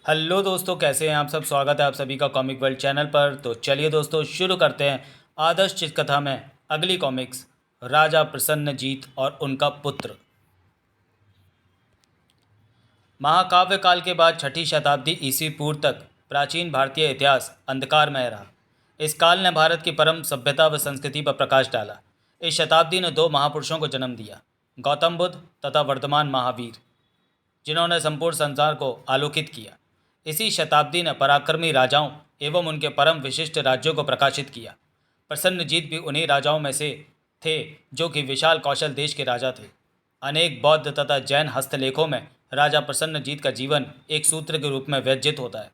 Hello दोस्तों, कैसे हैं आप सब। स्वागत है आप सभी का कॉमिक वर्ल्ड चैनल पर। तो चलिए दोस्तों, शुरू करते हैं आदर्श चित्रकथा में अगली कॉमिक्स, राजा प्रसन्नजीत और उनका पुत्र। महाकाव्य काल के बाद छठी शताब्दी ईस्वी पूर्व तक प्राचीन भारतीय इतिहास अंधकारमय रहा। इस काल ने भारत की परम सभ्यता व संस्कृति पर प्रकाश डाला। इस शताब्दी ने दो महापुरुषों को जन्म दिया, गौतम बुद्ध तथा वर्धमान महावीर, जिन्होंने संपूर्ण संसार को आलोकित किया। इसी शताब्दी ने पराक्रमी राजाओं एवं उनके परम विशिष्ट राज्यों को प्रकाशित किया। प्रसन्नजीत भी उन्हीं राजाओं में से थे जो कि विशाल कौशल देश के राजा थे। अनेक बौद्ध तथा जैन हस्तलेखों में राजा प्रसन्नजीत का जीवन एक सूत्र के रूप में व्यंजित होता है।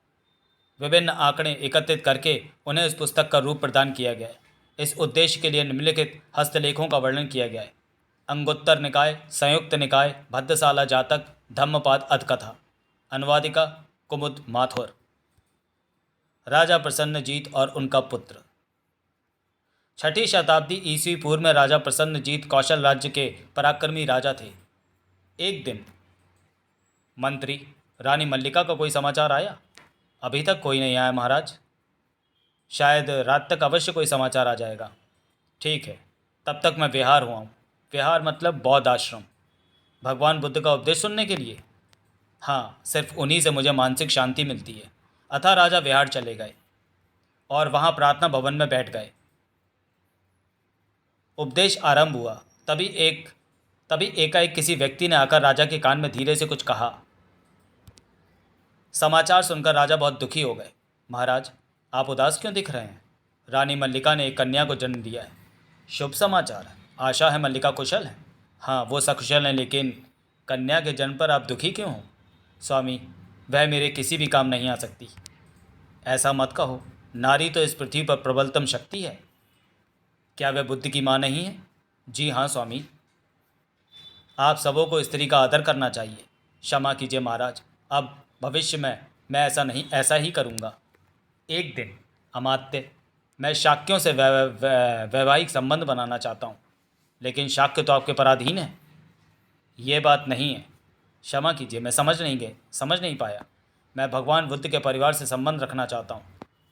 विभिन्न आंकड़े एकत्रित करके उन्हें इस पुस्तक का रूप प्रदान किया गया है। इस उद्देश्य के लिए निम्नलिखित हस्तलेखों का वर्णन किया गया है। अंगुत्तर निकाय, संयुक्त निकाय, भद्रशाला जातक, धम्मपाद अधकथा। अनुवादिका कुमुद माथुर। राजा प्रसन्नजीत और उनका पुत्र। छठी शताब्दी ईस्वी पूर्व में राजा प्रसन्नजीत कौशल राज्य के पराक्रमी राजा थे। एक दिन मंत्री रानी मल्लिका का कोई समाचार आया? अभी तक कोई नहीं आया महाराज। शायद रात तक अवश्य कोई समाचार आ जाएगा। ठीक है, तब तक मैं विहार हुआ हूँ। विहार मतलब बौद्ध आश्रम। भगवान बुद्ध का उपदेश सुनने के लिए? हाँ, सिर्फ उन्हीं से मुझे मानसिक शांति मिलती है। अतः राजा विहार चले गए और वहाँ प्रार्थना भवन में बैठ गए। उपदेश आरंभ हुआ। तभी एकाएक किसी व्यक्ति ने आकर राजा के कान में धीरे से कुछ कहा। समाचार सुनकर राजा बहुत दुखी हो गए। महाराज, आप उदास क्यों दिख रहे हैं? रानी मल्लिका ने एक कन्या को जन्म दिया है। शुभ समाचार है। आशा है मल्लिका कुशल है। हाँ, वो सकुशल हैं, लेकिन कन्या के जन्म पर आप दुखी क्यों हो? स्वामी, वह मेरे किसी भी काम नहीं आ सकती। ऐसा मत कहो। नारी तो इस पृथ्वी पर प्रबलतम शक्ति है। क्या वह बुद्ध की माँ नहीं है? जी हाँ स्वामी। आप सबों को स्त्री का आदर करना चाहिए। क्षमा कीजिए महाराज, अब भविष्य में मैं ऐसा ही करूँगा। एक दिन अमात्य, मैं शाक्यों से वैवाहिक संबंध बनाना चाहता हूँ, लेकिन शाक्य तो आपके पराधीन है। ये बात नहीं है। क्षमा कीजिए, मैं समझ नहीं पाया। मैं भगवान बुद्ध के परिवार से संबंध रखना चाहता हूँ।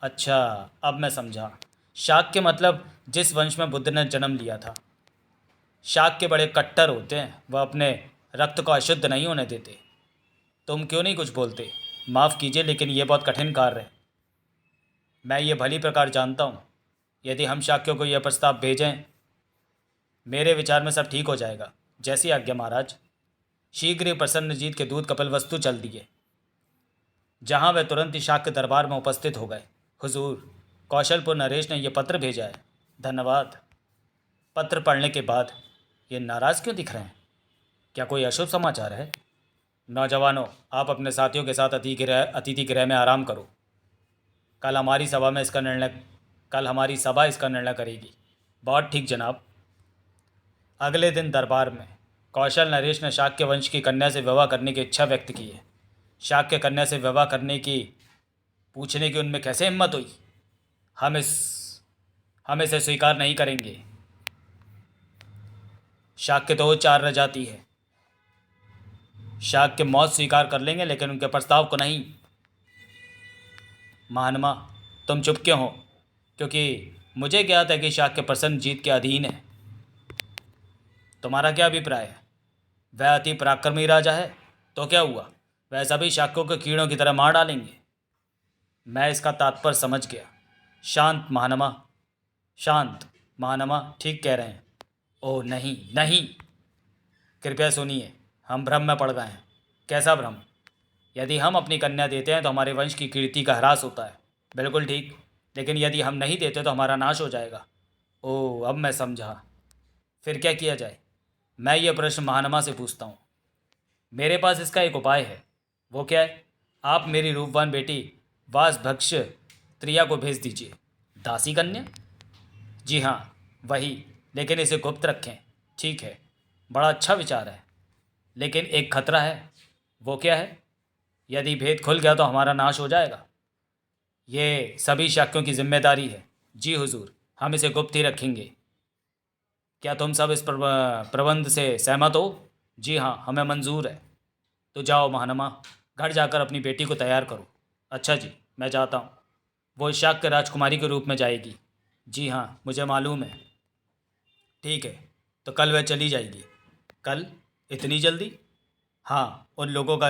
अच्छा, अब मैं समझा। शाक्य मतलब जिस वंश में बुद्ध ने जन्म लिया था। शाक्य बड़े कट्टर होते हैं, वह अपने रक्त को अशुद्ध नहीं होने देते। तुम क्यों नहीं कुछ बोलते? माफ़ कीजिए, लेकिन यह बहुत कठिन कार्य है। मैं ये भली प्रकार जानता हूँ। यदि हम शाक्यों को यह प्रस्ताव भेजें, मेरे विचार में सब ठीक हो जाएगा। जैसी आज्ञा महाराज। शीघ्र ही प्रसन्नजीत के दूत कपिलवस्तु चल दिए, जहाँ वे तुरंत ही शाक्य दरबार में उपस्थित हो गए। हुजूर, कौशलपुर नरेश ने यह पत्र भेजा है। धन्यवाद। पत्र पढ़ने के बाद ये नाराज़ क्यों दिख रहे हैं? क्या कोई अशुभ समाचार है? नौजवानों, आप अपने साथियों के साथ अतिथि गृह में आराम करो। कल हमारी सभा इसका निर्णय करेगी। बहुत ठीक जनाब। अगले दिन दरबार में कौशल नरेश ने शाक्य वंश की कन्या से विवाह करने की इच्छा व्यक्त की है। शाक्य कन्या से विवाह करने की पूछने की उनमें कैसे हिम्मत हुई? हम इसे स्वीकार नहीं करेंगे। शाक्य तो उच्च आर्य जाति है। शाक्य मौत स्वीकार कर लेंगे, लेकिन उनके प्रस्ताव को नहीं। महानमा, तुम चुप क्यों हो? क्योंकि मुझे ज्ञात है कि शाक्य प्रसन्नजीत के अधीन है। तुम्हारा क्या अभिप्राय है? वह अति पराक्रमी राजा है, तो क्या हुआ? वह सभी शाक्यों को कीड़ों की तरह मार डालेंगे। मैं इसका तात्पर्य समझ गया। शांत महानमा, ठीक कह रहे हैं। ओह नहीं नहीं, कृपया सुनिए। हम भ्रम में पड़ गए हैं। कैसा भ्रम? यदि हम अपनी कन्या देते हैं तो हमारे वंश की कीर्ति का ह्रास होता है। बिल्कुल ठीक। लेकिन यदि हम नहीं देते तो हमारा नाश हो जाएगा। ओह, अब मैं समझा। फिर क्या किया जाए? मैं ये प्रश्न महानमा से पूछता हूँ। मेरे पास इसका एक उपाय है। वो क्या है? आप मेरी रूपवान बेटी वासभक्ष त्रिया को भेज दीजिए। दासी कन्या? जी हाँ, वही, लेकिन इसे गुप्त रखें। ठीक है, बड़ा अच्छा विचार है, लेकिन एक खतरा है। वो क्या है? यदि भेद खुल गया तो हमारा नाश हो जाएगा। ये सभी शाक्यों की जिम्मेदारी है। जी हुजूर, हम इसे गुप्त ही रखेंगे। क्या तुम सब इस प्रबंध से सहमत हो? जी हाँ, हमें मंजूर है। तो जाओ महानमा, घर जाकर अपनी बेटी को तैयार करो। अच्छा जी, मैं जाता हूँ। वो शाक्य राजकुमारी के रूप में जाएगी। जी हाँ, मुझे मालूम है। ठीक है, तो कल वह चली जाएगी। कल? इतनी जल्दी? हाँ, उन लोगों का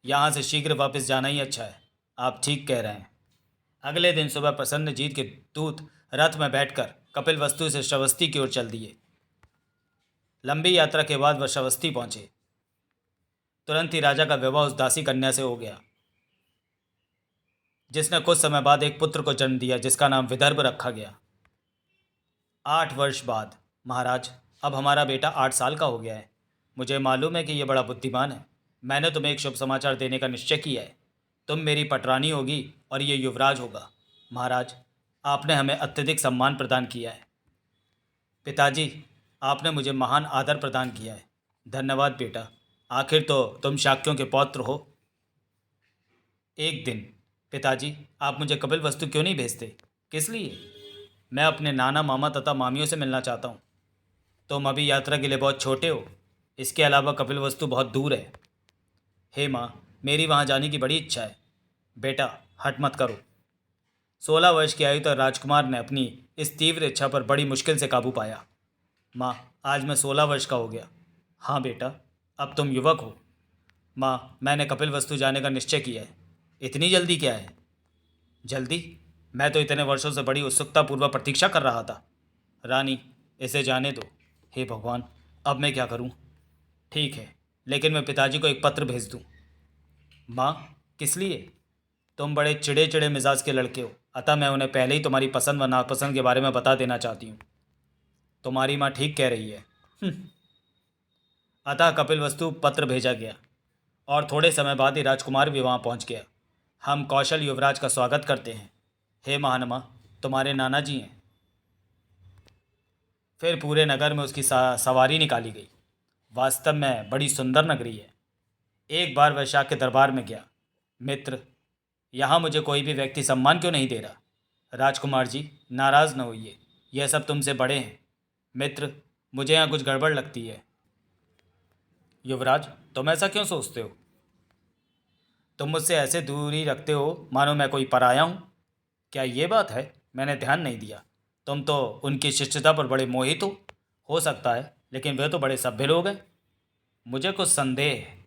यहाँ से शीघ्र वापस जाना ही अच्छा है। आप ठीक कह रहे हैं। अगले दिन सुबह प्रसन्नजीत के दूत रथ में बैठकर कपिल वस्तु से श्रावस्ती की ओर चल दिए। लंबी यात्रा के बाद वह श्रावस्ती पहुंचे। तुरंत ही राजा का विवाह उस दासी कन्या से हो गया, जिसने कुछ समय बाद एक पुत्र को जन्म दिया, जिसका नाम विदर्भ रखा गया। 8 वर्ष बाद। महाराज, अब हमारा बेटा 8 साल का हो गया है। मुझे मालूम है कि यह बड़ा बुद्धिमान है। मैंने तुम्हें एक शुभ समाचार देने का निश्चय किया है। तुम मेरी पटरानी होगी और ये युवराज होगा। महाराज, आपने हमें अत्यधिक सम्मान प्रदान किया है। पिताजी, आपने मुझे महान आदर प्रदान किया है। धन्यवाद बेटा। आखिर तो तुम शाक्यों के पौत्र हो। एक दिन। पिताजी, आप मुझे कपिल वस्तु क्यों नहीं भेजते? किस लिए? मैं अपने नाना मामा तथा मामियों से मिलना चाहता हूँ। तुम अभी यात्रा के लिए बहुत छोटे हो। इसके अलावा कपिल वस्तु बहुत दूर है। हे माँ, मेरी वहाँ जाने की बड़ी इच्छा है। बेटा, हट मत करो। 16 वर्ष की आयु तक राजकुमार ने अपनी इस तीव्र इच्छा पर बड़ी मुश्किल से काबू पाया। माँ, आज मैं 16 वर्ष का हो गया। हाँ बेटा, अब तुम युवक हो। माँ, मैंने कपिल वस्तु जाने का निश्चय किया है। इतनी जल्दी क्या है? जल्दी? मैं तो इतने वर्षों से बड़ी उत्सुकतापूर्वक प्रतीक्षा कर रहा था। रानी, इसे जाने दो। हे भगवान, अब मैं क्या करूं? ठीक है, लेकिन मैं पिताजी को एक पत्र भेज दूं। माँ, किस लिए? तुम बड़े चिड़े चिड़े मिजाज के लड़के हो, अतः मैं उन्हें पहले ही तुम्हारी पसंद व नापसंद के बारे में बता देना चाहती हूँ। तुम्हारी माँ ठीक कह रही है। अतः कपिल वस्तु पत्र भेजा गया और थोड़े समय बाद ही राजकुमार भी वहाँ पहुँच गया। हम कौशल युवराज का स्वागत करते हैं। हे महानमा, तुम्हारे नाना जी हैं। फिर पूरे नगर में उसकी सवारी निकाली गई। वास्तव में बड़ी सुंदर नगरी है। एक बार वह शाह के दरबार में गया। मित्र, यहाँ मुझे कोई भी व्यक्ति सम्मान क्यों नहीं दे रहा? राजकुमार जी, नाराज़ न होइए, यह सब तुमसे बड़े हैं। मित्र, मुझे यहाँ कुछ गड़बड़ लगती है। युवराज, तुम ऐसा क्यों सोचते हो? तुम मुझसे ऐसे दूरी रखते हो मानो मैं कोई पराया हूँ। क्या ये बात है? मैंने ध्यान नहीं दिया। तुम तो उनकी शिष्टता पर बड़े मोहित हो सकता है, लेकिन वे तो बड़े सभ्य लोग हैं। मुझे कुछ संदेह है।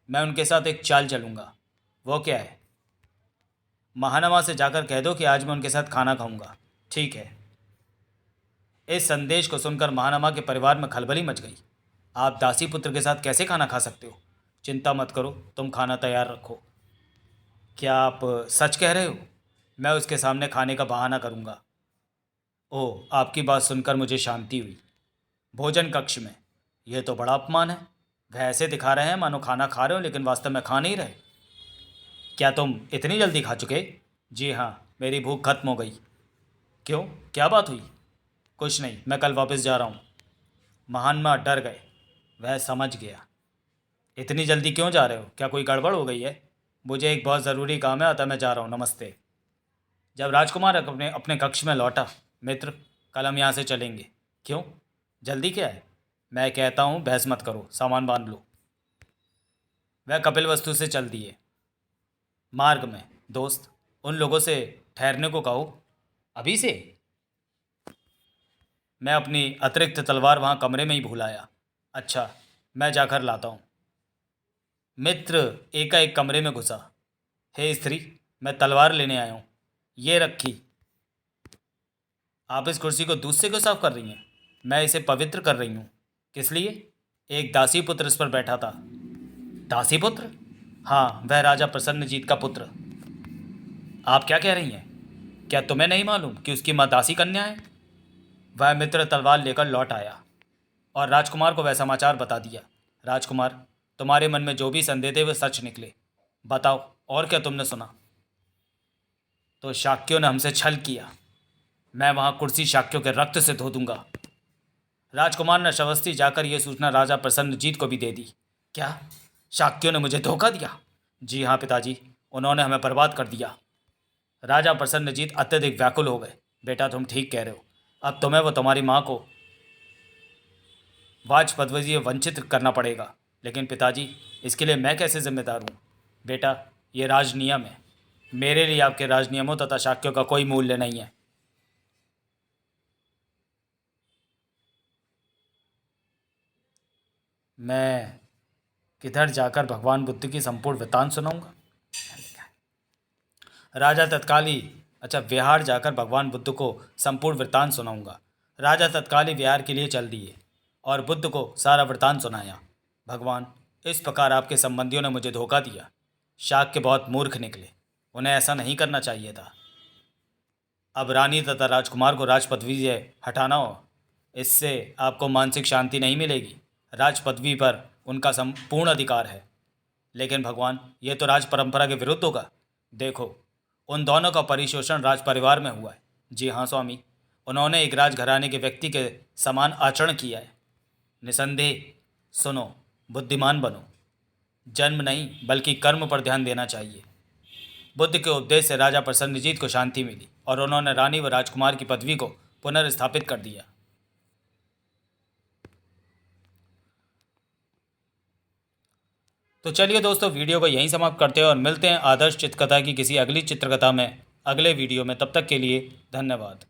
मैं उनके साथ एक चाल चलूँगा। वो क्या है? महानमा से जाकर कह दो कि आज मैं उनके साथ खाना खाऊंगा। ठीक है। इस संदेश को सुनकर महानमा के परिवार में खलबली मच गई। आप दासी पुत्र के साथ कैसे खाना खा सकते हो? चिंता मत करो, तुम खाना तैयार रखो। क्या आप सच कह रहे हो? मैं उसके सामने खाने का बहाना करूंगा। ओह, आपकी बात सुनकर मुझे शांति हुई। भोजन कक्ष में। यह तो बड़ा अपमान है। वह ऐसे दिखा रहे हैं मानो खाना खा रहे हो, लेकिन वास्तव में खा नहीं रहे। क्या तुम इतनी जल्दी खा चुके? जी हाँ, मेरी भूख खत्म हो गई। क्यों, क्या बात हुई? कुछ नहीं, मैं कल वापस जा रहा हूँ। महानमा डर गए। वह समझ गया। इतनी जल्दी क्यों जा रहे हो? क्या कोई गड़बड़ हो गई है? मुझे एक बहुत ज़रूरी काम है, अतः मैं जा रहा हूँ। नमस्ते। जब राजकुमार अपने अपने कक्ष में लौटा, मित्र, कल हम यहाँ से चलेंगे। क्यों, जल्दी क्या है? मैं कहता हूँ, बहस मत करो, सामान बांध लो। वह कपिल वस्तु से चल दिए। मार्ग में, दोस्त, उन लोगों से ठहरने को कहो। अभी से? मैं अपनी अतिरिक्त तलवार वहाँ कमरे में ही भूल आया। अच्छा, मैं जाकर लाता हूँ। मित्र एकाएक कमरे में घुसा। हे स्त्री, मैं तलवार लेने आया हूँ। ये रखी। आप इस कुर्सी को दूध से क्यों साफ कर रही हैं? मैं इसे पवित्र कर रही हूँ। किस लिए? एक दासी पुत्र इस पर बैठा था। दासी पुत्र? हाँ, वह राजा प्रसन्नजीत का पुत्र। आप क्या कह रही हैं? क्या तुम्हें नहीं मालूम कि उसकी माँ दासी कन्या है? वह मित्र तलवार लेकर लौट आया और राजकुमार को वह समाचार बता दिया। राजकुमार, तुम्हारे मन में जो भी संदेह थे वे सच निकले। बताओ, और क्या तुमने सुना? तो शाक्यों ने हमसे छल किया। मैं वहाँ कुर्सी शाक्यों के रक्त से धो दूंगा। राजकुमार ने श्रावस्ती जाकर यह सूचना राजा प्रसन्नजीत को भी दे दी। क्या, शाक्यों ने मुझे धोखा दिया? जी हाँ पिताजी, उन्होंने हमें बर्बाद कर दिया। राजा प्रसन्नजीत अत्यधिक व्याकुल हो गए। बेटा, तुम ठीक कह रहे हो। अब तुम्हें व तुम्हारी माँ को वाजपदवजी वंचित करना पड़ेगा। लेकिन पिताजी, इसके लिए मैं कैसे जिम्मेदार हूँ? बेटा, ये राजनियम है। मेरे लिए आपके राजनियमों तथा शाक्यों का कोई मूल्य नहीं है। मैं किधर जाकर भगवान बुद्ध की संपूर्ण वृत्तांत सुनाऊंगा? राजा तत्काली अच्छा, विहार जाकर भगवान बुद्ध को संपूर्ण वृत्तांत सुनाऊंगा। राजा तत्काली विहार के लिए चल दिए और बुद्ध को सारा वृत्तांत सुनाया। भगवान, इस प्रकार आपके संबंधियों ने मुझे धोखा दिया। शाक्य बहुत मूर्ख निकले, उन्हें ऐसा नहीं करना चाहिए था। अब रानी तथा राजकुमार को राज पदवी से हटाना हो, इससे आपको मानसिक शांति नहीं मिलेगी। राज पदवी पर उनका संपूर्ण अधिकार है। लेकिन भगवान, ये तो राज परंपरा के विरुद्ध होगा। देखो, उन दोनों का परिशोषण राज परिवार में हुआ है। जी हाँ स्वामी, उन्होंने एक राजघराने के व्यक्ति के समान आचरण किया है। निसंदेह। सुनो, बुद्धिमान बनो। जन्म नहीं बल्कि कर्म पर ध्यान देना चाहिए। बुद्ध के उपदेश से राजा प्रसन्नजीत को शांति मिली और उन्होंने रानी व राजकुमार की पदवी को पुनर्स्थापित कर दिया। तो चलिए दोस्तों, वीडियो को यहीं समाप्त करते हैं और मिलते हैं आदर्श चित्रकथा की किसी अगली चित्रकथा में अगले वीडियो में। तब तक के लिए धन्यवाद।